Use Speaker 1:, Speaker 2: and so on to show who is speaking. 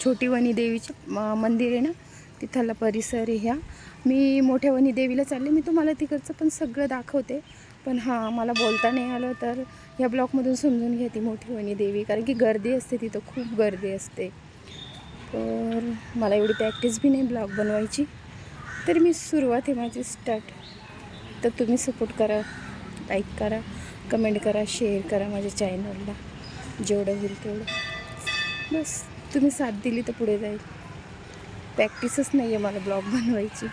Speaker 1: छोटी वणी देवीचं मंदिर आहे ना, तिथला परिसर आहे ह्या. मी मोठ्या वणी देवीला चालले, मी तुम्हाला तिकडचं पण सगळं दाखवते. पण हां, मला बोलता नाही आलं तर ह्या ब्लॉगमधून समजून घ्या ती मोठी वणी देवी, कारण की गर्दी असते तिथं, खूप गर्दी असते. तर मला एवढी प्रॅक्टिस बी नाही ब्लॉग बनवायची, तर मी सुरुवात आहे माझी स्टार्ट. तर तुम्ही सपोर्ट करा, लाईक करा, कमेंट करा, शेअर करा माझ्या चॅनलला, जेवढं होईल तेवढं. बस तुम्ही साथ दिली तर पुढे जाईल. प्रॅक्टिसच नाही आहे मला ब्लॉग बनवायची.